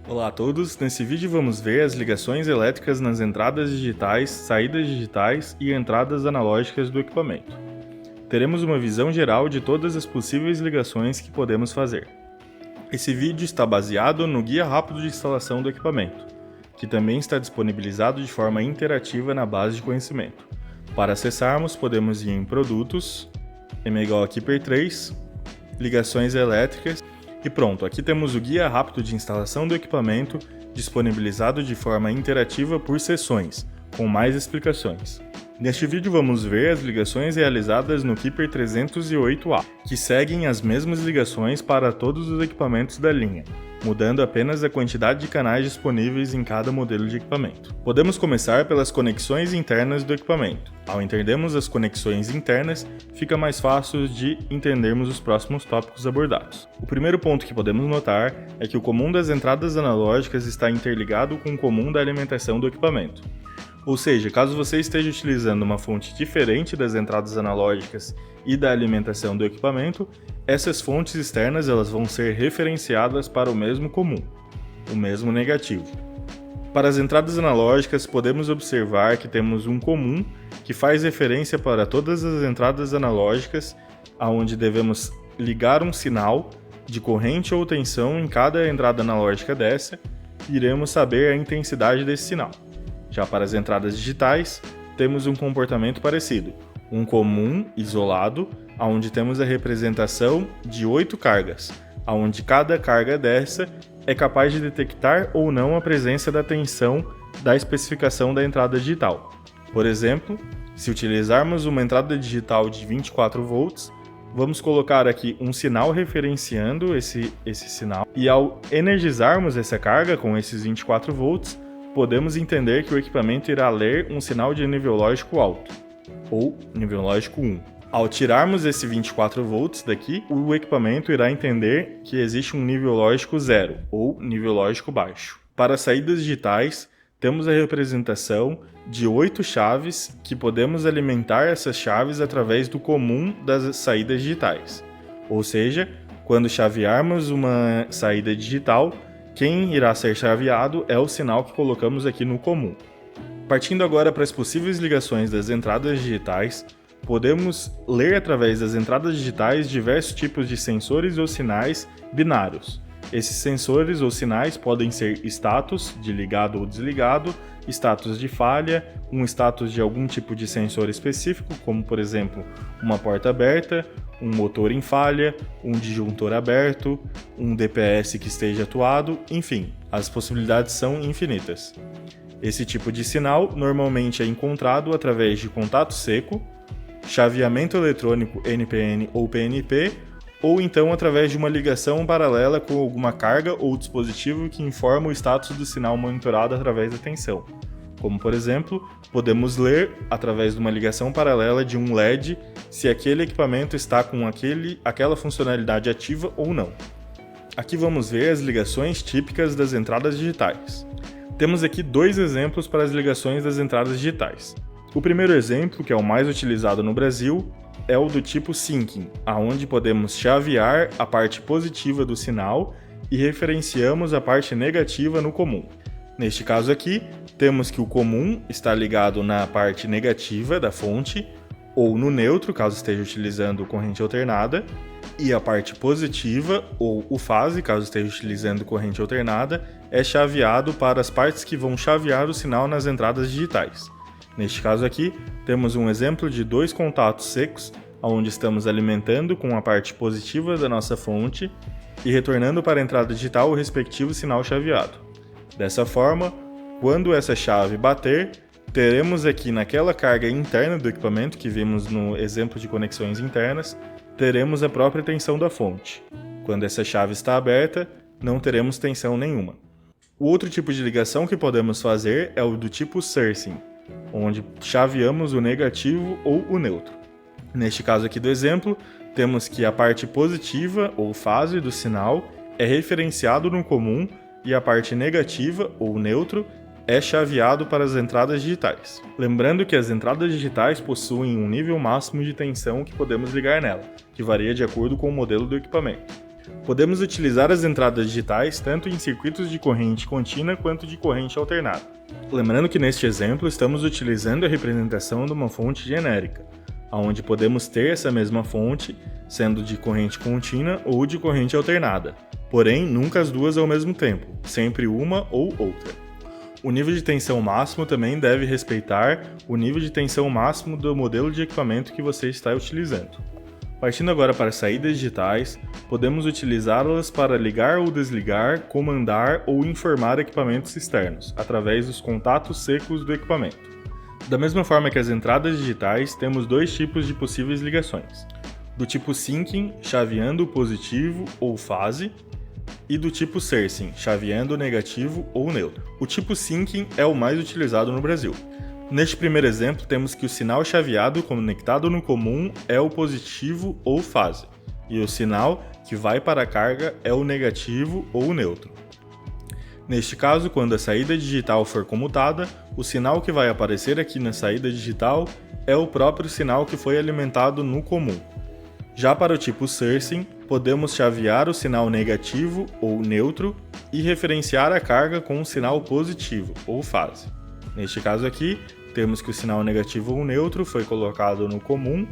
Olá a todos, nesse vídeo vamos ver as ligações elétricas nas entradas digitais, saídas digitais e entradas analógicas do equipamento. Teremos uma visão geral de todas as possíveis ligações que podemos fazer. Esse vídeo está baseado no Guia Rápido de Instalação do Equipamento, que também está disponibilizado de forma interativa na base de conhecimento. Para acessarmos, podemos ir em Produtos, MGO Keeper 3, Ligações Elétricas, e pronto, aqui temos o Guia Rápido de Instalação do Equipamento, disponibilizado de forma interativa por sessões, com mais explicações. Neste vídeo vamos ver as ligações realizadas no Keeper 308A, que seguem as mesmas ligações para todos os equipamentos da linha, mudando apenas a quantidade de canais disponíveis em cada modelo de equipamento. Podemos começar pelas conexões internas do equipamento. Ao entendermos as conexões internas, fica mais fácil de entendermos os próximos tópicos abordados. O primeiro ponto que podemos notar é que o comum das entradas analógicas está interligado com o comum da alimentação do equipamento. Ou seja, caso você esteja utilizando uma fonte diferente das entradas analógicas e da alimentação do equipamento, essas fontes externas elas vão ser referenciadas para o mesmo comum, o mesmo negativo. Para as entradas analógicas, podemos observar que temos um comum que faz referência para todas as entradas analógicas, aonde devemos ligar um sinal de corrente ou tensão em cada entrada analógica dessa, e iremos saber a intensidade desse sinal. Já para as entradas digitais, temos um comportamento parecido, um comum isolado, onde temos a representação de 8 cargas, onde cada carga dessa é capaz de detectar ou não a presença da tensão da especificação da entrada digital. Por exemplo, se utilizarmos uma entrada digital de 24 volts, vamos colocar aqui um sinal referenciando esse sinal, e ao energizarmos essa carga com esses 24 volts, podemos entender que o equipamento irá ler um sinal de nível lógico alto, ou nível lógico 1. Ao tirarmos esse 24 volts daqui, o equipamento irá entender que existe um nível lógico 0, ou nível lógico baixo. Para as saídas digitais, temos a representação de 8 chaves que podemos alimentar essas chaves através do comum das saídas digitais. Ou seja, quando chavearmos uma saída digital, quem irá ser chaveado é o sinal que colocamos aqui no comum. Partindo agora para as possíveis ligações das entradas digitais, podemos ler através das entradas digitais diversos tipos de sensores ou sinais binários. Esses sensores ou sinais podem ser status, de ligado ou desligado, status de falha, um status de algum tipo de sensor específico, como por exemplo uma porta aberta, um motor em falha, um disjuntor aberto, um DPS que esteja atuado, enfim, as possibilidades são infinitas. Esse tipo de sinal normalmente é encontrado através de contato seco, chaveamento eletrônico NPN ou PNP, ou então através de uma ligação paralela com alguma carga ou dispositivo que informa o status do sinal monitorado através da tensão. Como, por exemplo, podemos ler, através de uma ligação paralela de um LED, se aquele equipamento está com aquela funcionalidade ativa ou não. Aqui vamos ver as ligações típicas das entradas digitais. Temos aqui dois exemplos para as ligações das entradas digitais. O primeiro exemplo, que é o mais utilizado no Brasil, é o do tipo syncing, onde podemos chavear a parte positiva do sinal e referenciamos a parte negativa no comum. Neste caso aqui, temos que o comum está ligado na parte negativa da fonte, ou no neutro, caso esteja utilizando corrente alternada, e a parte positiva, ou o fase, caso esteja utilizando corrente alternada, é chaveado para as partes que vão chavear o sinal nas entradas digitais. Neste caso aqui, temos um exemplo de dois contatos secos, onde estamos alimentando com a parte positiva da nossa fonte e retornando para a entrada digital o respectivo sinal chaveado. Dessa forma, quando essa chave bater, teremos aqui naquela carga interna do equipamento que vimos no exemplo de conexões internas, teremos a própria tensão da fonte. Quando essa chave está aberta, não teremos tensão nenhuma. O outro tipo de ligação que podemos fazer é o do tipo sourcing, onde chaveamos o negativo ou o neutro. Neste caso aqui do exemplo, temos que a parte positiva ou fase do sinal é referenciado no comum e a parte negativa ou neutro é chaveado para as entradas digitais. Lembrando que as entradas digitais possuem um nível máximo de tensão que podemos ligar nela, que varia de acordo com o modelo do equipamento. Podemos utilizar as entradas digitais tanto em circuitos de corrente contínua quanto de corrente alternada. Lembrando que neste exemplo estamos utilizando a representação de uma fonte genérica, onde podemos ter essa mesma fonte sendo de corrente contínua ou de corrente alternada, porém nunca as duas ao mesmo tempo, sempre uma ou outra. O nível de tensão máximo também deve respeitar o nível de tensão máximo do modelo de equipamento que você está utilizando. Partindo agora para saídas digitais, podemos utilizá-las para ligar ou desligar, comandar ou informar equipamentos externos, através dos contatos secos do equipamento. Da mesma forma que as entradas digitais, temos dois tipos de possíveis ligações: do tipo syncing, chaveando o positivo ou fase, e do tipo searching, chaveando o negativo ou neutro. O tipo syncing é o mais utilizado no Brasil. Neste primeiro exemplo, temos que o sinal chaveado conectado no comum é o positivo ou fase, e o sinal que vai para a carga é o negativo ou neutro. Neste caso, quando a saída digital for comutada, o sinal que vai aparecer aqui na saída digital é o próprio sinal que foi alimentado no comum. Já para o tipo searching, podemos chavear o sinal negativo ou neutro e referenciar a carga com o sinal positivo ou fase. Neste caso aqui, temos que o sinal negativo ou neutro foi colocado no comum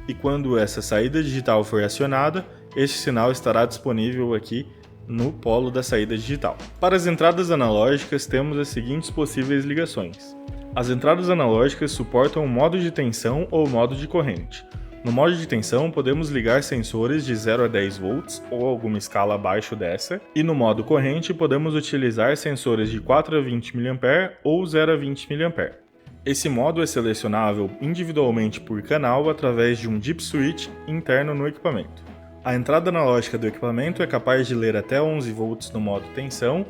e quando essa saída digital for acionada, este sinal estará disponível aqui no polo da saída digital. Para as entradas analógicas, temos as seguintes possíveis ligações. As entradas analógicas suportam o modo de tensão ou modo de corrente. No modo de tensão, podemos ligar sensores de 0 a 10 volts ou alguma escala abaixo dessa, e no modo corrente podemos utilizar sensores de 4 a 20 mA ou 0 a 20 mA. Esse modo é selecionável individualmente por canal através de um dip switch interno no equipamento. A entrada analógica do equipamento é capaz de ler até 11 volts no modo tensão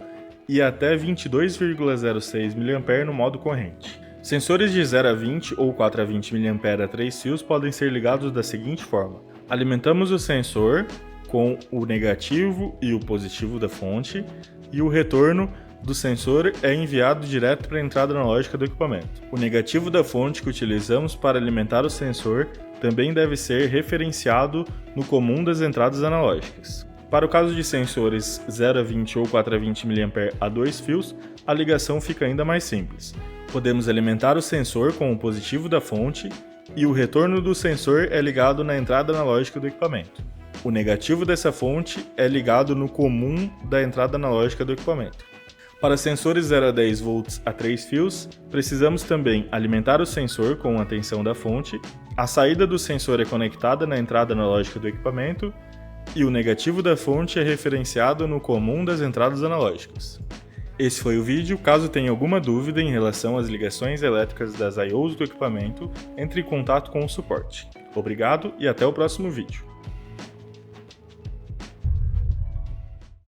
e até 22,06 mA no modo corrente. Sensores de 0 a 20 ou 4 a 20 mA a 3 fios podem ser ligados da seguinte forma: alimentamos o sensor com o negativo e o positivo da fonte e o retorno do sensor é enviado direto para a entrada analógica do equipamento. O negativo da fonte que utilizamos para alimentar o sensor também deve ser referenciado no comum das entradas analógicas. Para o caso de sensores 0 a 20 ou 4 a 20 mA a 2 fios, a ligação fica ainda mais simples. Podemos alimentar o sensor com o positivo da fonte e o retorno do sensor é ligado na entrada analógica do equipamento. O negativo dessa fonte é ligado no comum da entrada analógica do equipamento. Para sensores 0 a 10 volts a 3 fios, precisamos também alimentar o sensor com a tensão da fonte, a saída do sensor é conectada na entrada analógica do equipamento e o negativo da fonte é referenciado no comum das entradas analógicas. Esse foi o vídeo. Caso tenha alguma dúvida em relação às ligações elétricas das I/Os do equipamento, entre em contato com o suporte. Obrigado e até o próximo vídeo.